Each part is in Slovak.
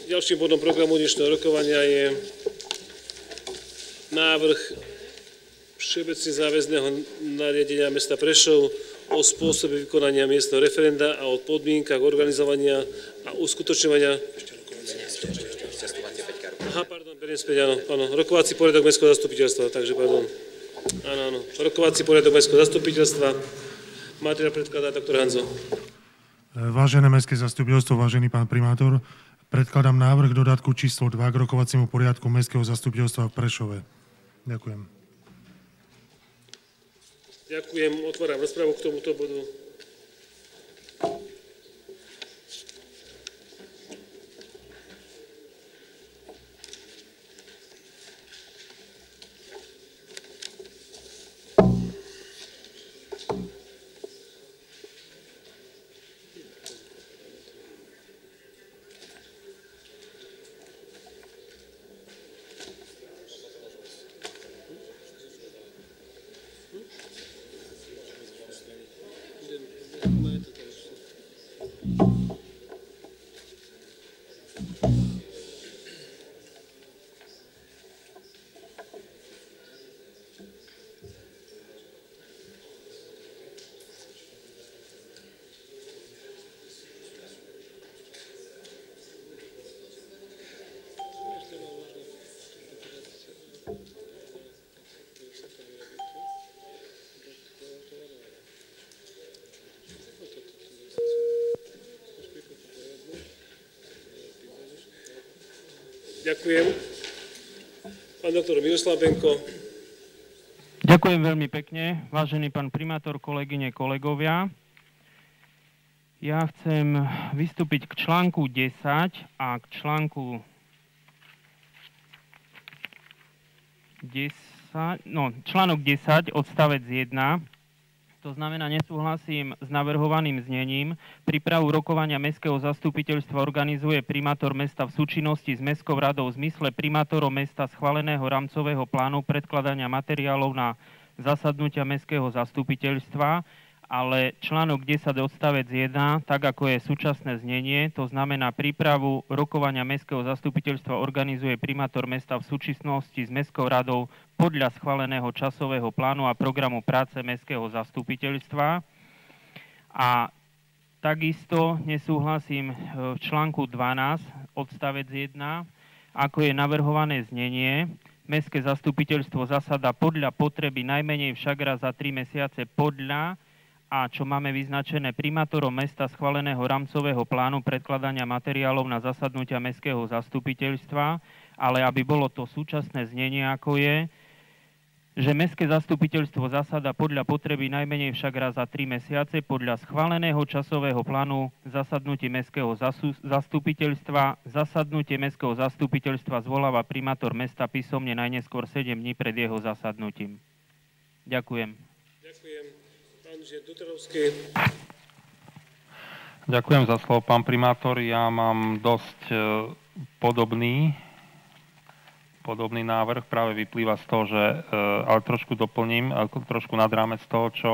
Ďalším bodom programu dnešného rokovania je návrh všeobecne záväzného nariadenia mesta Prešov o spôsobe vykonania miestneho referenda a o podmienkach organizovania a uskutočňovania... beriem späť, áno. Rokovací poriadok mestského zastupiteľstva, takže pardon. Áno. Rokovací poriadok mestského zastupiteľstva. Materiál predkladá doktor Hanzo. Vážené mestské zastupiteľstvo, vážený pán primátor, predkladám návrh dodatku číslo 2 k rokovaciemu poriadku mestského zastupiteľstva v Prešove. Ďakujem. Ďakujem. Otváram rozpravu k tomuto bodu. Ďakujem. Pán doktor Miroslav Benko. Ďakujem veľmi pekne, vážený pán primátor, kolegyne, kolegovia. Ja chcem vystúpiť k článku 10 a k článku 10, článok 10, odstavec 1. To znamená, nesúhlasím s navrhovaným znením. Prípravu rokovania mestského zastupiteľstva organizuje primátor mesta v súčinnosti s mestskou radou v zmysle primátorom mesta schváleného rámcového plánu predkladania materiálov na zasadnutia mestského zastupiteľstva, ale článok 10 odstavec 1, tak ako je súčasné znenie, to znamená prípravu rokovania mestského zastupiteľstva organizuje primátor mesta v súčinnosti s mestskou radou podľa schváleného časového plánu a programu práce mestského zastupiteľstva. A takisto nesúhlasím v článku 12 odstavec 1, ako je navrhované znenie. Mestské zastupiteľstvo zasada podľa potreby, najmenej však raz za 3 mesiace podľa, a čo máme vyznačené primátorom mesta schváleného rámcového plánu predkladania materiálov na zasadnutia mestského zastupiteľstva, ale aby bolo to súčasné znenie, ako je, že mestské zastupiteľstvo zasada podľa potreby, najmenej však raz za 3 mesiace podľa schváleného časového plánu zasadnutí mestského zastupiteľstva. Zasadnutie mestského zastupiteľstva zvoláva primátor mesta písomne najneskôr 7 dní pred jeho zasadnutím. Ďakujem. Ďakujem. Pán Dutrovský. Ďakujem za slovo, pán primátor. Ja mám dosť podobný návrh, práve vyplýva z toho, že, ale trošku doplním, trošku nad rámec toho, čo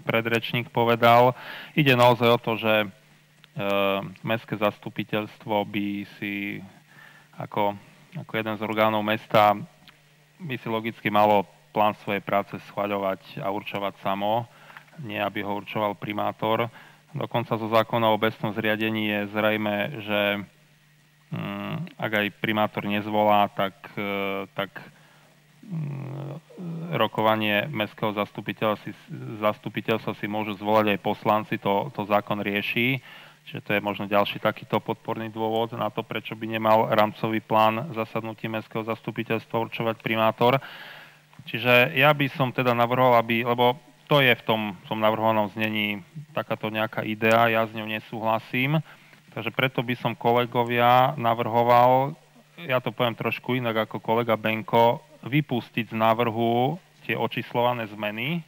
predrečník povedal. Ide naozaj o to, že mestské zastupiteľstvo by si ako jeden z orgánov mesta by si logicky malo plán svojej práce schvaľovať a určovať samo, nie aby ho určoval primátor. Dokonca zo zákona o obecnom zriadení je zrejme, že ak aj primátor nezvolá, tak rokovanie mestského zastupiteľstva si môžu zvolať aj poslanci, to zákon rieši. Čiže to je možno ďalší takýto podporný dôvod na to, prečo by nemal rámcový plán zasadnutí mestského zastupiteľstva určovať primátor. Čiže ja by som teda navrhol, lebo to je v tom navrhovanom znení takáto nejaká idea, ja s ňou nesúhlasím. Takže preto by som kolegovia navrhoval, ja to poviem trošku inak ako kolega Benko, vypustiť z návrhu tie očíslované zmeny,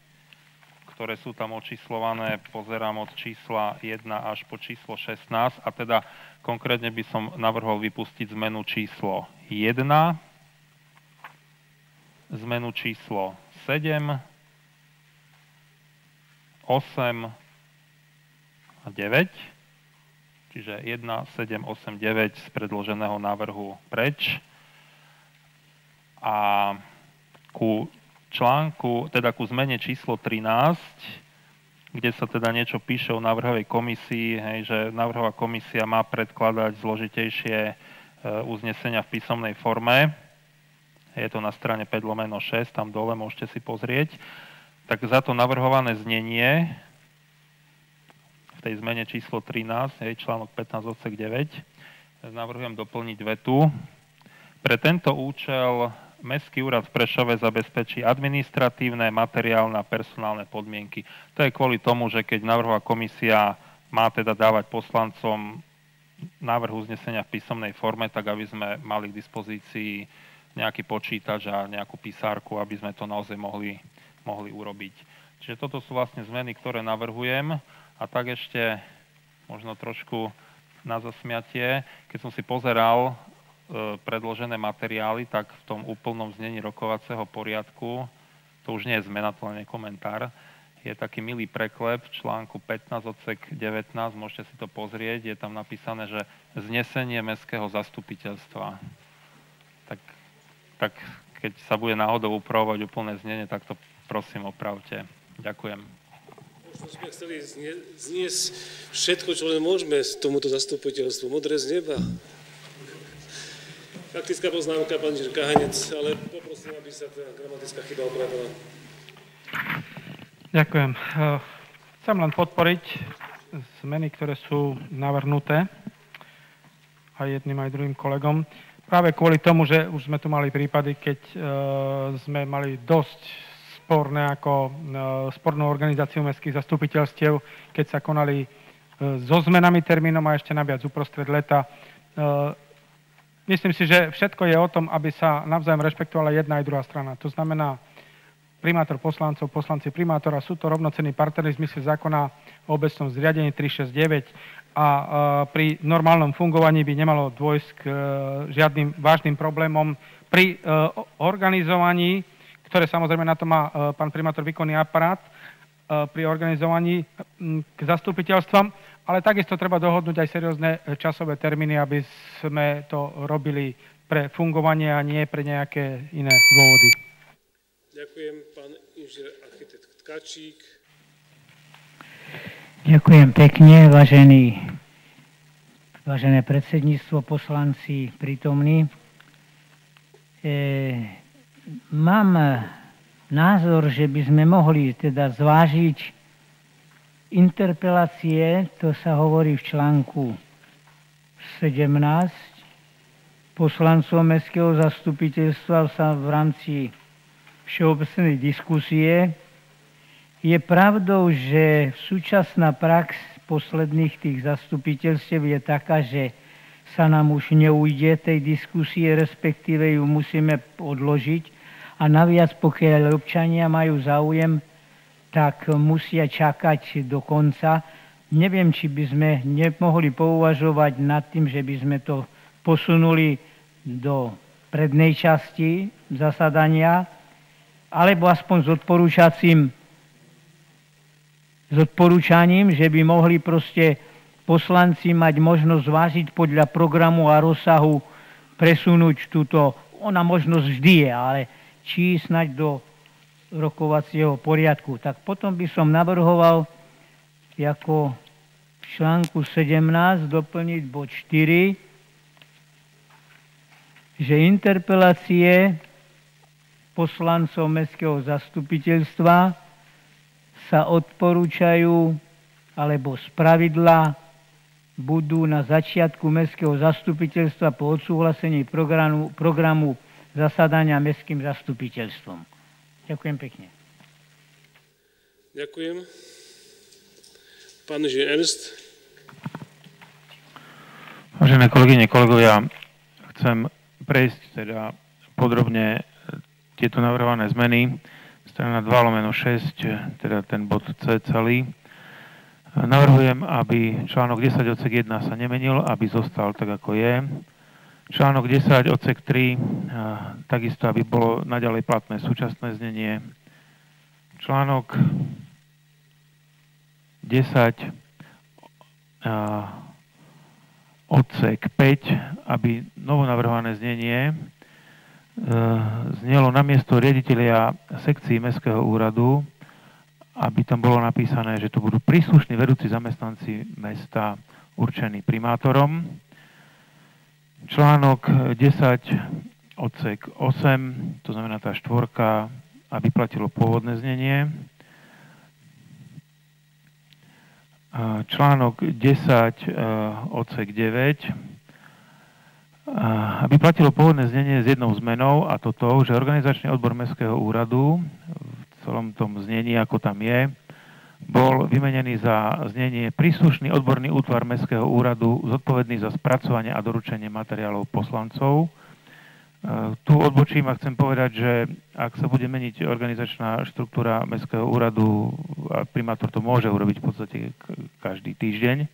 ktoré sú tam očíslované, pozerám od čísla 1 až po číslo 16, a teda konkrétne by som navrhol vypustiť zmenu číslo 1, zmenu číslo 7, 8 a 9 čiže 1, 7, 8, 9 z predloženého návrhu preč. A ku článku, teda ku zmene číslo 13, kde sa teda niečo píše o návrhovej komisii, hej, že návrhová komisia má predkladať zložitejšie uznesenia v písomnej forme. Je to na strane 5/6, tam dole môžete si pozrieť. Tak za to navrhované znenie v tej zmene číslo 13, hej, článok 15 odsek 9, navrhujem doplniť vetu. Pre tento účel Mestský úrad v Prešove zabezpečí administratívne, materiálne a personálne podmienky. To je kvôli tomu, že keď návrhová komisia má teda dávať poslancom návrh uznesenia v písomnej forme, tak aby sme mali k dispozícii nejaký počítač a nejakú písárku, aby sme to naozaj mohli urobiť. Čiže toto sú vlastne zmeny, ktoré navrhujem. A tak ešte možno trošku na zasmiatie, keď som si pozeral predložené materiály, tak v tom úplnom znení rokovacieho poriadku, to už nie je zmena, to len je komentár, je taký milý preklep v článku 15 odsek 19, môžete si to pozrieť, je tam napísané, že znesenie mestského zastupiteľstva. Tak keď sa bude náhodou upravovať úplné znenie, tak to prosím opravte. Ďakujem. Možno sme chceli zniesť všetko, čo len môžeme z tomuto zastupiteľstvu. Modré z neba. Faktická poznámka, pán Inžinier Kahanec, ale poprosím, aby sa tá gramatická chyba opravila. Ďakujem. Chcem len podporiť zmeny, ktoré sú navrhnuté aj jedným, aj druhým kolegom. Práve kvôli tomu, že už sme tu mali prípady, keď sme mali dosť spornú organizáciu mestských zastupiteľstiev, keď sa konali so zmenami termínom a ešte naviac uprostred leta. Myslím si, že všetko je o tom, aby sa navzájom rešpektovala jedna aj druhá strana. To znamená primátor poslancov, poslanci primátora, sú to rovnocenní partneri v zmysle zákona o obecnom zriadení 369 a pri normálnom fungovaní by nemalo dôjsť k žiadnym vážnym problémom pri organizovaní, ktoré samozrejme na to má pán primátor výkonný aparát, pri organizovaní k zastupiteľstvom, ale takisto treba dohodnúť aj seriózne časové termíny, aby sme to robili pre fungovanie a nie pre nejaké iné dôvody. Ďakujem, pán inžinier architekt Tkačík. Ďakujem pekne, vážené predsedníctvo, poslanci prítomní. Mám názor, že by sme mohli teda zvážiť interpelácie, to sa hovorí v článku 17, poslancov Mestského zastupiteľstva sa v rámci všeobecnej diskusie. Je pravdou, že súčasná prax posledných tých zastupiteľstiev je taká, že sa nám už neujde tej diskusie, respektíve ju musíme odložiť. A naviac, pokiaľ občania majú záujem, tak musia čakať do konca. Neviem, či by sme nemohli pouvažovať nad tým, že by sme to posunuli do prednej časti zasadania, alebo aspoň s odporúčaním, že by mohli proste poslanci mať možnosť zvážiť podľa programu a rozsahu presunúť túto, ona možnosť vždy je, ale či snať do rokovacieho poriadku. Tak potom by som navrhoval ako v článku 17 doplniť bod 4, že interpelácie poslancov Mestského zastupiteľstva sa odporúčajú alebo spravidla budú na začiatku Mestského zastupiteľstva po odsúhlasení programu zasadania Mestským zastupiteľstvom. Ďakujem pekne. Ďakujem. Pán inžinier Ernst. Vážené kolegyne, kolegovia, chcem prejsť teda podrobne tieto navrhované zmeny. Strana 2/6, teda ten bod C celý. Navrhujem, aby článok 10 odsek 1 sa nemenil, aby zostal tak, ako je. Článok 10 odsek 3, takisto, aby bolo naďalej platné súčasné znenie. Článok 10 odsek 5, aby novonavrhované znenie znelo namiesto riaditeľa sekcií Mestského úradu, aby tam bolo napísané, že to budú príslušní vedúci zamestnanci mesta určení primátorom. Článok 10, odsek 8, to znamená tá štvorka, aby platilo pôvodné znenie. Článok 10, odsek 9, aby platilo pôvodné znenie s jednou zmenou, a to, že organizačný odbor Mestského úradu v celom tom znení, ako tam je, bol vymenený za znenie príslušný odborný útvar Mestského úradu zodpovedný za spracovanie a doručenie materiálov poslancov. Tu odbočím a chcem povedať, že ak sa bude meniť organizačná štruktúra Mestského úradu, a primátor to môže urobiť v podstate každý týždeň,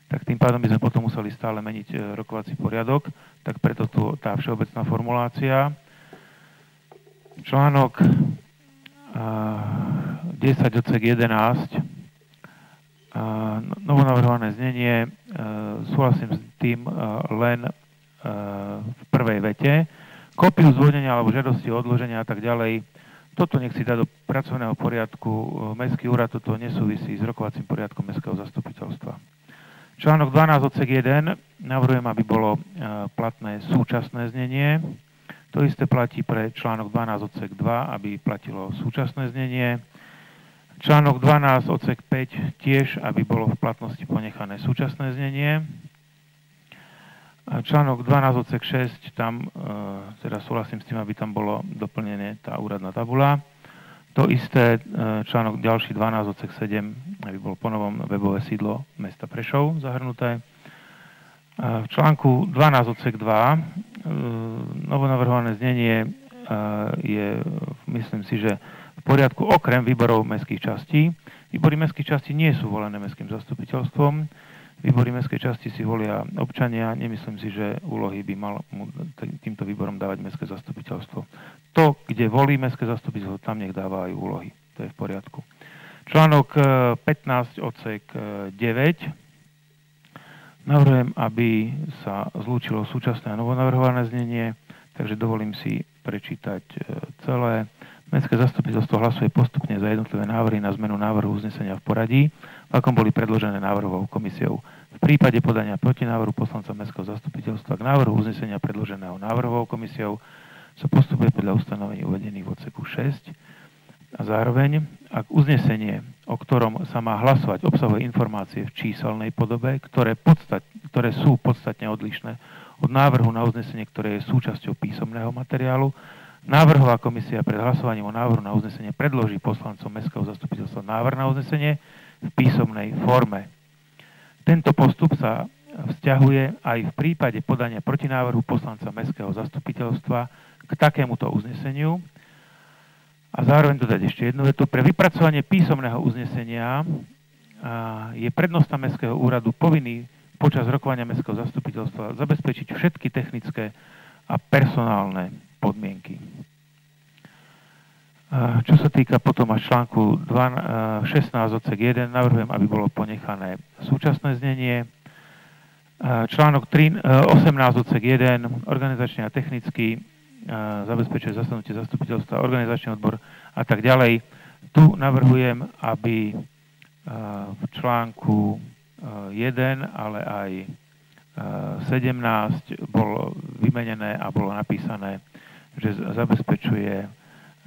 tak tým pádom by sme potom museli stále meniť rokovací poriadok, tak preto tu tá všeobecná formulácia. Článok 10, odsek 11, novonavrhované znenie, súhlasím s tým len v prvej vete. Kópiu zdôvodnenia alebo žiadosti o odloženia a tak ďalej, toto nech si dá do pracovného poriadku. Mestský úrad, toto nesúvisí s rokovacím poriadkom Mestského zastupiteľstva. Článok 12, odsek 1, navrhujem, aby bolo platné súčasné znenie. To isté platí pre článok 12, odsek 2, aby platilo súčasné znenie. Článok 12, odsek 5, tiež, aby bolo v platnosti ponechané súčasné znenie. Článok 12, odsek 6, tam teda súhlasím s tým, aby tam bolo doplnené tá úradná tabula. To isté, článok ďalší 12, odsek 7, aby bolo ponovom webové sídlo mesta Prešov zahrnuté. V článku 12, odsek 2, novonavrhované znenie je, myslím si, že v poriadku okrem výborov mestských častí. Výbory mestských častí nie sú volené mestským zastupiteľstvom. Výbory mestskej časti si volia občania. Nemyslím si, že úlohy by mal týmto výborom dávať mestské zastupiteľstvo. To, kde volí mestské zastupiteľstvo, tam nech dáva aj úlohy. To je v poriadku. Článok 15, odsek 9. Navrhujem, aby sa zlúčilo súčasné a novonavrhované znenie, takže dovolím si prečítať celé. Mestské zastupiteľstvo hlasuje postupne za jednotlivé návrhy na zmenu návrhu uznesenia v poradí, v akom boli predložené návrhovou komisiou. V prípade podania protinávrhu poslanca Mestského zastupiteľstva k návrhu uznesenia predloženého návrhovou komisiou sa postupuje podľa ustanovení uvedených v odseku 6 a zároveň, ak uznesenie, o ktorom sa má hlasovať, obsahuje informácie v číselnej podobe, ktoré sú podstatne odlišné od návrhu na uznesenie, ktoré je súčasťou písomného materiálu, návrhová komisia pred hlasovaním o návrhu na uznesenie predloží poslancom Mestského zastupiteľstva návrh na uznesenie v písomnej forme. Tento postup sa vzťahuje aj v prípade podania protinávrhu poslanca Mestského zastupiteľstva k takémuto uzneseniu. A zároveň dodať ešte jednu vetu. Pre vypracovanie písomného uznesenia je prednosta Mestského úradu povinný počas rokovania Mestského zastupiteľstva zabezpečiť všetky technické a personálne podmienky. Čo sa týka potom až článku 16, odsek 1, navrhujem, aby bolo ponechané súčasné znenie. Článok 18, odsek 1, organizačne a technicky zabezpečuje zasadnutie zastupiteľstva, organizačný odbor a tak ďalej. Tu navrhujem, aby v článku 1, ale aj 17 bolo vymenené a bolo napísané, že zabezpečuje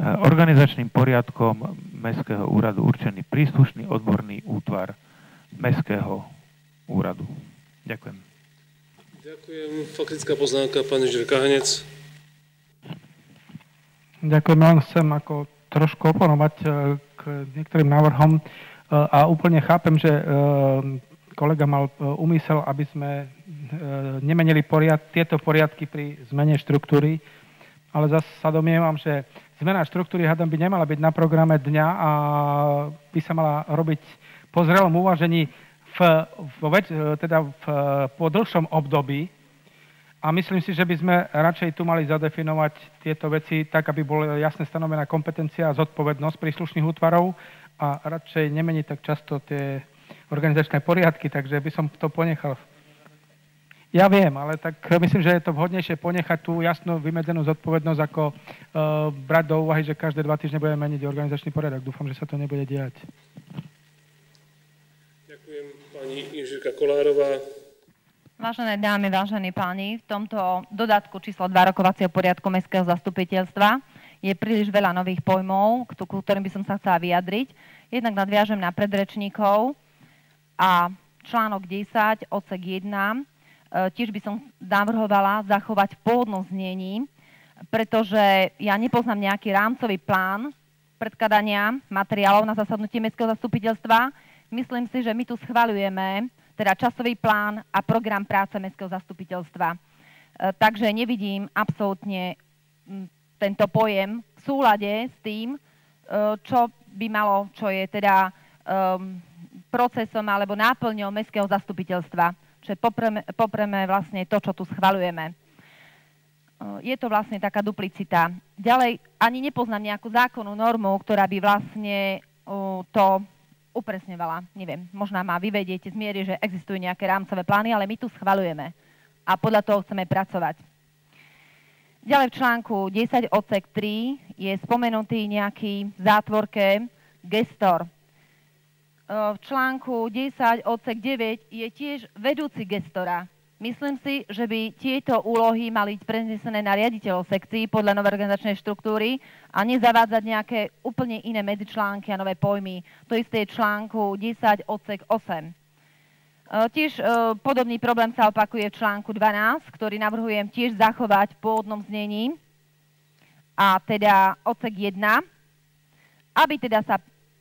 organizačným poriadkom Mestského úradu určený príslušný odborný útvar Mestského úradu. Ďakujem. Ďakujem. Faktická poznámka, pán inžinier Kahanec. Ďakujem. Len chcem ako trošku oponovať k niektorým návrhom a úplne chápem, že kolega mal úmysel, aby sme nemenili tieto poriadky pri zmene štruktúry, ale zase sa domnievam, že zmena štruktúry hádam by nemala byť na programe dňa a by sa mala robiť po zrelom uvažení po dlhšom období. A myslím si, že by sme radšej tu mali zadefinovať tieto veci tak, aby bola jasne stanovená kompetencia a zodpovednosť príslušných útvarov a radšej nemeniť tak často tie organizačné poriadky, takže by som to ponechal. Ja viem, ale tak myslím, že je to vhodnejšie ponechať tú jasnú vymedzenú zodpovednosť, ako brať do úvahy, že každé 2 týždne budeme meniť organizačný poriadok. Dúfam, že sa to nebude diať. Ďakujem, pani inžinierka Kolárová. Vážené dámy, vážení páni, v tomto dodatku číslo 2 rokovacieho poriadku Mestského zastupiteľstva je príliš veľa nových pojmov, ku ktorým by som sa chcela vyjadriť. Jednak nadviažem na predrečníkov a článok 10, odsek 1. Tiež by som navrhovala zachovať v pôvodnom znení, pretože ja nepoznám nejaký rámcový plán predkladania materiálov na zasadnutí Mestského zastupiteľstva. Myslím si, že my tu schvaľujeme teda časový plán a program práce Mestského zastupiteľstva. Takže nevidím absolútne tento pojem v súlade s tým, čo je teda procesom alebo náplňou Mestského zastupiteľstva. Čiže popreme vlastne to, čo tu schvaľujeme. Je to vlastne taká duplicita. Ďalej, ani nepoznám nejakú zákonnú normu, ktorá by vlastne to upresňovala. Neviem, možno ma vyvediete z miery, že existujú nejaké rámcové plány, ale my tu schvaľujeme a podľa toho chceme pracovať. Ďalej v článku 10 odsek 3 je spomenutý nejaký v zátvorke gestor. V článku 10 odsek 9 je tiež vedúci gestora. Myslím si, že by tieto úlohy mali byť prenesené na riaditeľov sekcií podľa novej organizačnej štruktúry a nezavádzať nejaké úplne iné medzičlánky a nové pojmy. To isté je článku 10 odsek 8. Tiež podobný problém sa opakuje v článku 12, ktorý navrhujem tiež zachovať v pôvodnom znení, a teda odsek 1,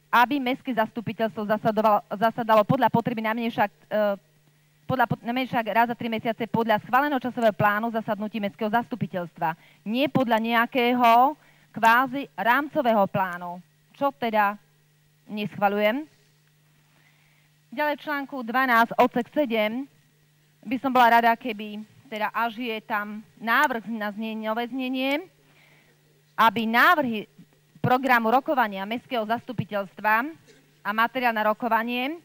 aby mestské zastupiteľstvo zasadalo podľa potreby najmenej však raz za 3 mesiace podľa schváleného časového plánu zasadnutí mestského zastupiteľstva. Nie podľa nejakého kvázi rámcového plánu, čo teda neschvaľujem. Ďalej v článku 12 odsek 7 by som bola rada, keby teda až je tam návrh na nové znenie, aby návrhy programu rokovania Mestského zastupiteľstva a materiál na rokovanie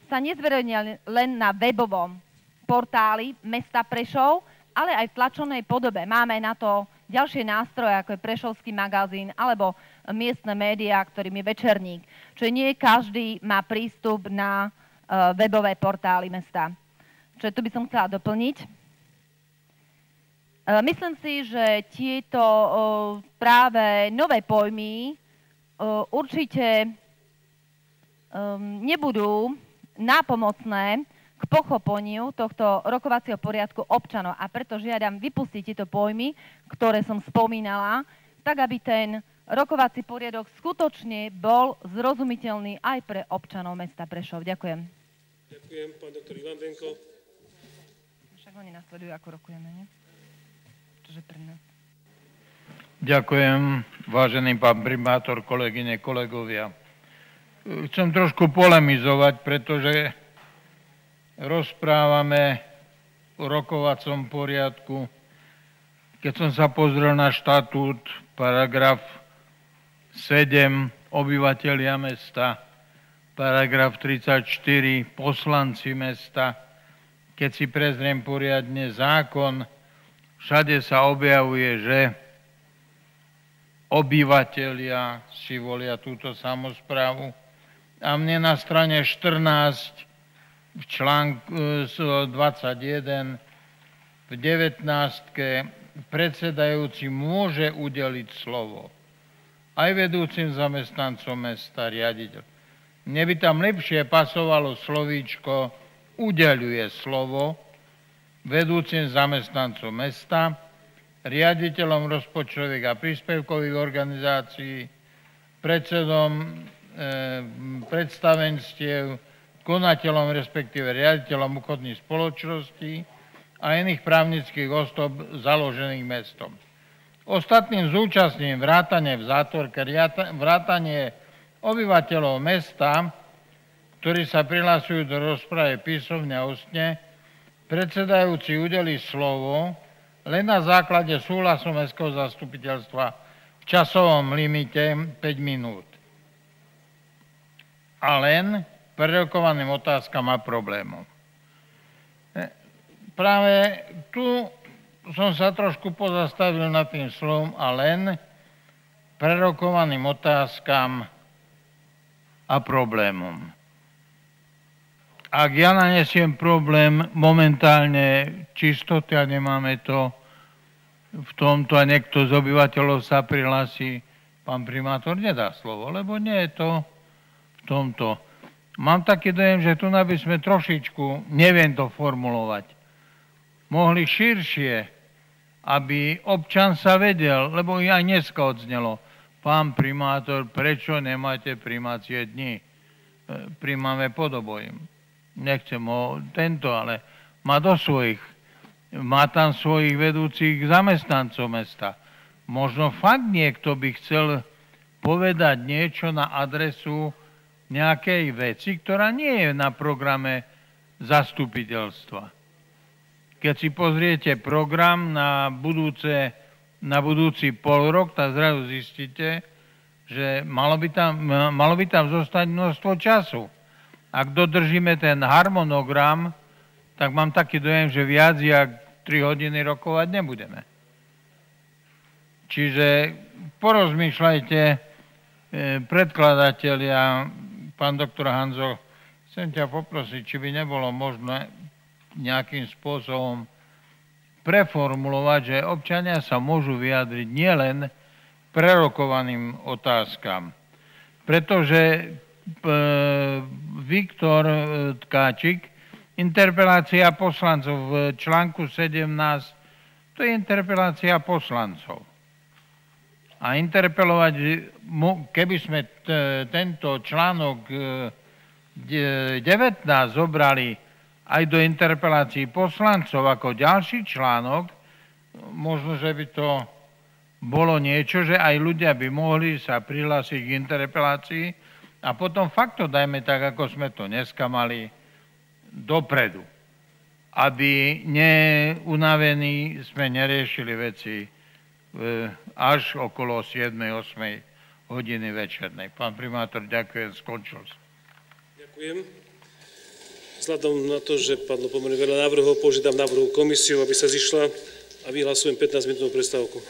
sa nezverejnili len na webovom portáli mesta Prešov, ale aj v tlačenej podobe. Máme na to ďalšie nástroje, ako je Prešovský magazín alebo miestne médiá, ktorým je Večerník. Čiže nie každý má prístup na webové portály mesta. Čiže tu by som chcela doplniť. Myslím si, že tieto práve nové pojmy určite nebudú nápomocné k pochopeniu tohto rokovacieho poriadku občanov. A preto žiadam vypustiť tieto pojmy, ktoré som spomínala, tak aby ten rokovací poriadok skutočne bol zrozumiteľný aj pre občanov mesta Prešov. Ďakujem. Ďakujem, pán doktor Ivan Benko. Však oni nasledujú, ako rokujeme, nie? Ďakujem, vážený pán primátor, kolegyne, kolegovia. Chcem trošku polemizovať, pretože rozprávame o rokovacom poriadku. Keď som sa pozrel na štatút, paragraf 7, obyvatelia mesta, paragraf 34, poslanci mesta. Keď si prezriem poriadne zákon, všade sa objavuje, že obyvatelia si volia túto samosprávu. A mne na strane 14 v článku 21 v 19 predsedajúci môže udeliť slovo aj vedúcim zamestnancom mesta, riaditeľ. Mne by tam lepšie pasovalo slovíčko udeľuje slovo vedúcim zamestnancom mesta, riaditeľom rozpočtových a príspevkových organizácií, predsedom predstavenstiev, konateľom, respektíve riaditeľom obchodných spoločností a iných právnických osôb založených mestom. Ostatným zúčastnením vrátane v zátvorke, vrátane obyvateľov mesta, ktorí sa prihlasujú do rozpravy písomne a ústne, predsedajúci udelí slovo len na základe súhlasu mestského zastupiteľstva v časovom limite 5 minút. A len prerokovaným otázkam a problémom. práve tu som sa trošku pozastavil nad tým slovom a len prerokovaným otázkam a problémom. Ak ja nanesiem problém momentálne čistoty a nemáme to v tomto a niekto z obyvateľov sa prihlási, pán primátor nedá slovo, lebo nie je to v tomto. Mám taký dojem, že tu by sme trošičku, neviem to formulovať, mohli širšie, aby občan sa vedel, lebo aj dneska odznelo, pán primátor, prečo nemáte primácie dni? Primáme podobojím. Nechcem ho tento, ale má tam svojich vedúcich zamestnancov mesta. Možno fakt niekto by chcel povedať niečo na adresu nejakej veci, ktorá nie je na programe zastupiteľstva. Keď si pozriete program na budúci polrok, tak zrazu zistíte, že malo by tam zostať množstvo času. Ak dodržíme ten harmonogram, tak mám taký dojem, že viac jak 3 hodiny rokovať nebudeme. Čiže porozmýšľajte, predkladatelia, pán doktor Hanzo, chcem ťa poprosiť, či by nebolo možné nejakým spôsobom preformulovať, že občania sa môžu vyjadriť nielen prerokovaným otázkam. Pretože Viktor Tkáčik, interpelácia poslancov v článku 17, to je interpelácia poslancov. A interpelovať, keby sme tento článok 19 zobrali aj do interpelácií poslancov ako ďalší článok, možno, že by to bolo niečo, že aj ľudia by mohli sa prihlásiť k interpelácii a potom fakt to dajme tak, ako sme to dneska mali dopredu. Aby neunavení sme neriešili veci až okolo 7-8 hodiny večernej. Pán primátor, ďakujem, skončil som. Ďakujem. Vzhľadom na to, že padlo pomerne veľa návrhov, požiadam návrhovú komisiu, aby sa zišla a vyhlasujem 15-minútovú prestávku.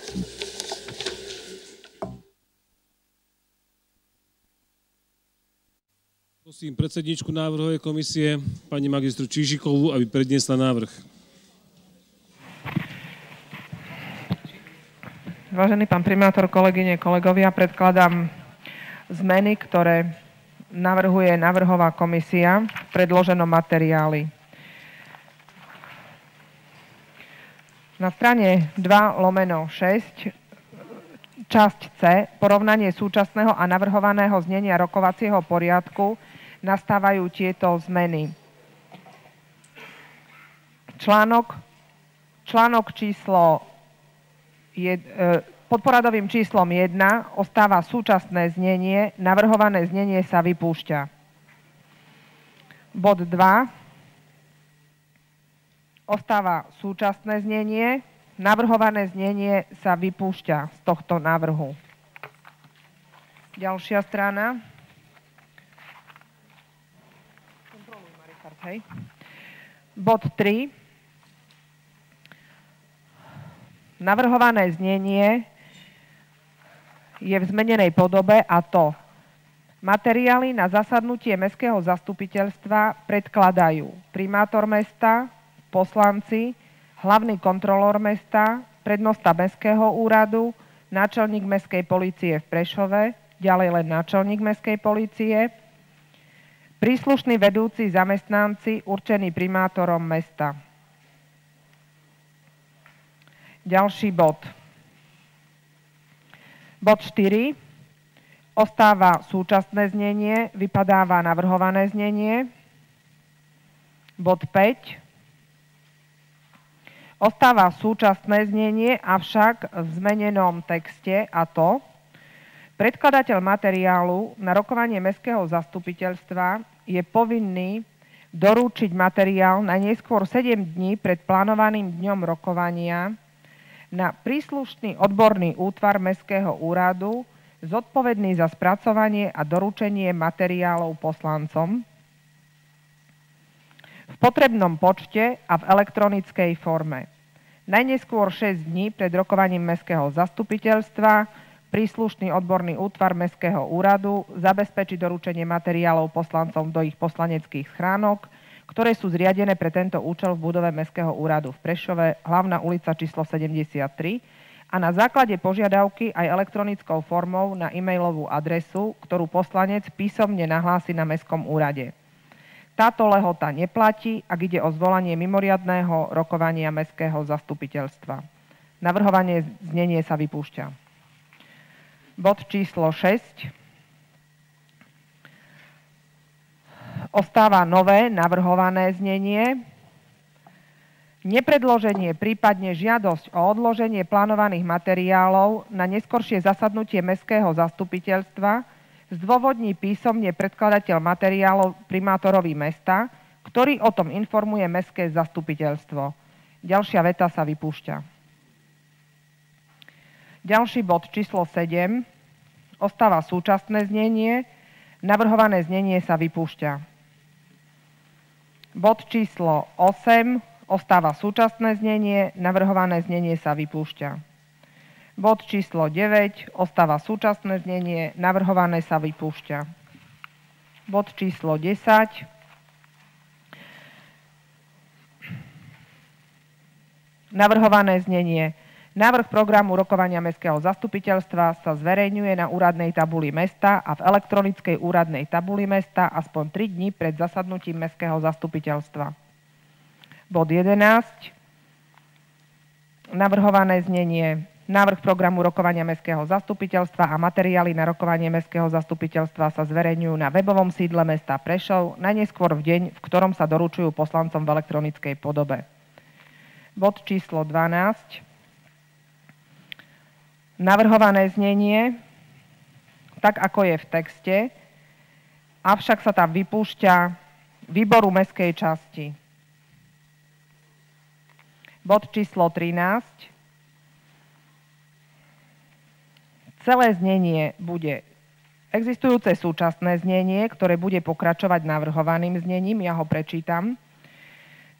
Prosím predsedničku návrhovej komisie, pani magistru Čížikovú, aby predniesla návrh. Vážený pán primátor, kolegyne, kolegovia, predkladám zmeny, ktoré navrhuje návrhová komisia v predloženom materiáli. Na strane 2/6, časť C, porovnanie súčasného a navrhovaného znenia rokovacieho poriadku, nastávajú tieto zmeny. Článok číslo pod poradovým číslom 1 ostáva súčasné znenie, navrhované znenie sa vypúšťa. Bod 2 ostáva súčasné znenie, navrhované znenie sa vypúšťa z tohto návrhu. Ďalšia strana. Bod 3. Navrhované znenie je v zmenenej podobe a to materiály na zasadnutie mestského zastupiteľstva predkladajú primátor mesta, poslanci, hlavný kontrolór mesta, prednosta mestského úradu, náčelník mestskej polície v Prešove, ďalej len náčelník mestskej polície, príslušní vedúci zamestnanci určení primátorom mesta. Ďalší bod. Bod 4. Ostáva súčasné znenie, vypadáva navrhované znenie. Bod 5. Ostáva súčasné znenie, avšak v zmenenom texte, a to predkladateľ materiálu na rokovanie mestského zastupiteľstva je povinný doručiť materiál na neskôr 7 dní pred plánovaným dňom rokovania na príslušný odborný útvar mestského úradu zodpovedný za spracovanie a doručenie materiálov poslancom. v potrebnom počte a v elektronickej forme. Najneskôr 6 dní pred rokovaním Mestského zastupiteľstva príslušný odborný útvar Mestského úradu zabezpečí doručenie materiálov poslancom do ich poslaneckých schránok, ktoré sú zriadené pre tento účel v budove Mestského úradu v Prešove, hlavná ulica číslo 73, a na základe požiadavky aj elektronickou formou na e-mailovú adresu, ktorú poslanec písomne nahlási na Mestskom úrade. Táto lehota neplatí, ak ide o zvolanie mimoriadneho rokovania Mestského zastupiteľstva. Navrhované znenie sa vypúšťa. Bod číslo 6. Ostáva nové navrhované znenie. Nepredloženie, prípadne žiadosť o odloženie plánovaných materiálov na neskoršie zasadnutie Mestského zastupiteľstva zdôvodní písomne predkladateľ materiálov primátorovi mesta, ktorý o tom informuje Mestské zastupiteľstvo. Ďalšia veta sa vypúšťa. Ďalší bod číslo 7. Ostáva súčasné znenie. Navrhované znenie sa vypúšťa. Bod číslo 8. Ostáva súčasné znenie. Navrhované znenie sa vypúšťa. Bod číslo 9. Ostáva súčasné znenie. Navrhované sa vypúšťa. Bod číslo 10. Navrhované znenie. Návrh programu rokovania Mestského zastupiteľstva sa zverejňuje na úradnej tabuli mesta a v elektronickej úradnej tabuli mesta aspoň 3 dni pred zasadnutím Mestského zastupiteľstva. Bod 11. Navrhované znenie. Návrh programu rokovania Mestského zastupiteľstva a materiály na rokovanie Mestského zastupiteľstva sa zverejňujú na webovom sídle mesta Prešov najneskôr v deň, v ktorom sa doručujú poslancom v elektronickej podobe. Bod číslo 12. Navrhované znenie, tak ako je v texte, avšak sa tam vypúšťa výboru mestskej časti. Bod číslo 13. Celé znenie bude existujúce súčasné znenie, ktoré bude pokračovať navrhovaným znením. Ja ho prečítam.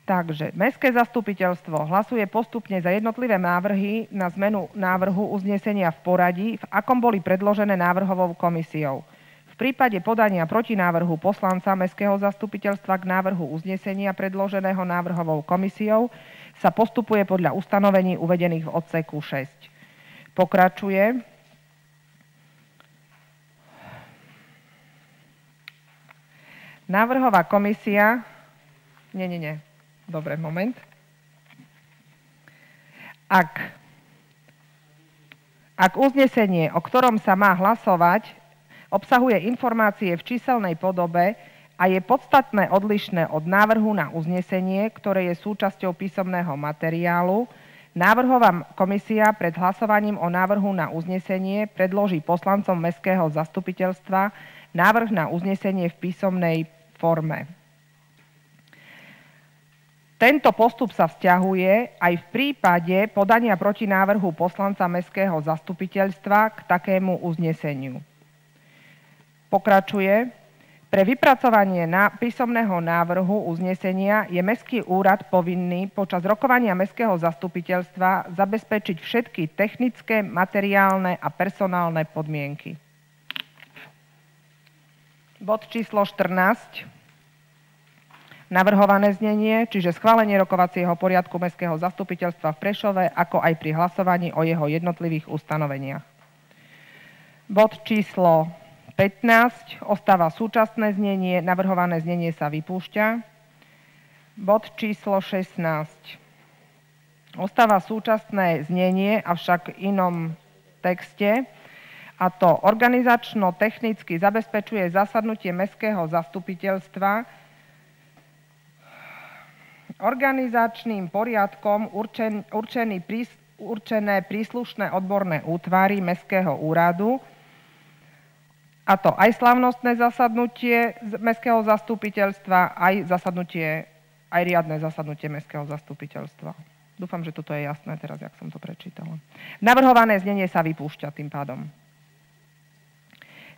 Takže Mestské zastupiteľstvo hlasuje postupne za jednotlivé návrhy na zmenu návrhu uznesenia v poradí, v akom boli predložené návrhovou komisiou. V prípade podania protinávrhu poslanca Mestského zastupiteľstva k návrhu uznesenia predloženého návrhovou komisiou sa postupuje podľa ustanovení uvedených v odseku 6. Pokračuje. Návrhová komisia... Nie. Dobre, moment. Ak uznesenie, o ktorom sa má hlasovať, obsahuje informácie v číselnej podobe a je podstatne odlišné od návrhu na uznesenie, ktoré je súčasťou písomného materiálu, návrhová komisia pred hlasovaním o návrhu na uznesenie predloží poslancom Mestského zastupiteľstva návrh na uznesenie v písomnej forme. Tento postup sa vzťahuje aj v prípade podania protinávrhu poslanca Mestského zastupiteľstva k takému uzneseniu. Pokračuje. Pre vypracovanie písomného návrhu uznesenia je Mestský úrad povinný počas rokovania Mestského zastupiteľstva zabezpečiť všetky technické, materiálne a personálne podmienky. Bod číslo 14. Navrhované znenie, čiže schválenie rokovacieho poriadku Mestského zastupiteľstva v Prešove, ako aj pri hlasovaní o jeho jednotlivých ustanoveniach. Bod číslo 15. Ostáva súčasné znenie, navrhované znenie sa vypúšťa. Bod číslo 16. Ostáva súčasné znenie, avšak v inom texte, a to organizačno-technicky zabezpečuje zasadnutie Mestského zastupiteľstva organizačným poriadkom určené príslušné odborné útvary Mestského úradu, a to aj slávnostné zasadnutie Mestského zastupiteľstva, aj riadne zasadnutie Mestského zastupiteľstva. Dúfam, že toto je jasné teraz, jak som to prečítala. Navrhované znenie sa vypúšťa tým pádom.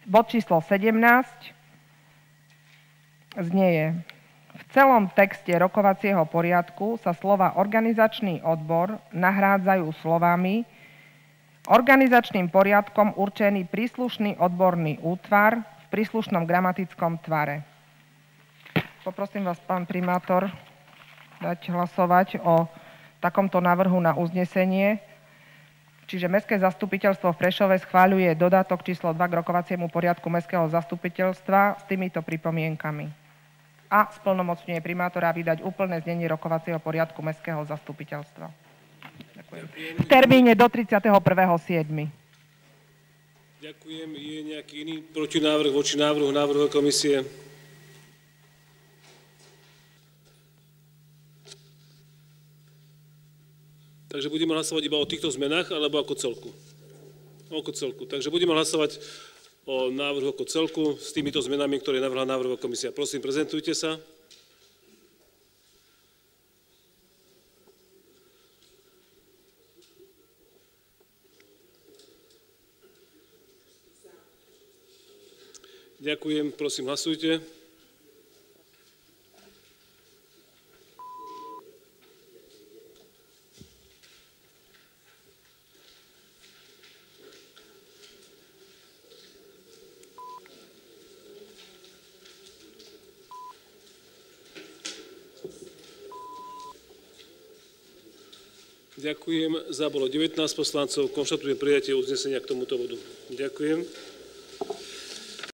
Bod číslo 17 znieje: V celom texte rokovacieho poriadku sa slova organizačný odbor nahrádzajú slovami organizačným poriadkom určený príslušný odborný útvar v príslušnom gramatickom tvare. Poprosím vás, pán primátor, dať hlasovať o takomto návrhu na uznesenie. Čiže Mestské zastupiteľstvo v Prešove schváľuje dodatok číslo 2 k rokovaciemu poriadku Mestského zastupiteľstva s týmito pripomienkami. A splnomocňuje primátora vydať úplné znenie rokovacieho poriadku Mestského zastupiteľstva. Ďakujem. V termíne do 31.7. Ďakujem. Je nejaký iný protinávrh voči návrhu komisie? Takže budeme hlasovať iba o týchto zmenách, alebo ako celku? Ako celku. Takže budeme hlasovať o návrhu ako celku s týmito zmenami, ktoré navrhla návrhová komisia. Prosím, prezentujte sa. Ďakujem, prosím, hlasujte. Ďakujem. Za bolo 19 poslancov. Konštatujem prijatie uznesenia k tomuto bodu. Ďakujem.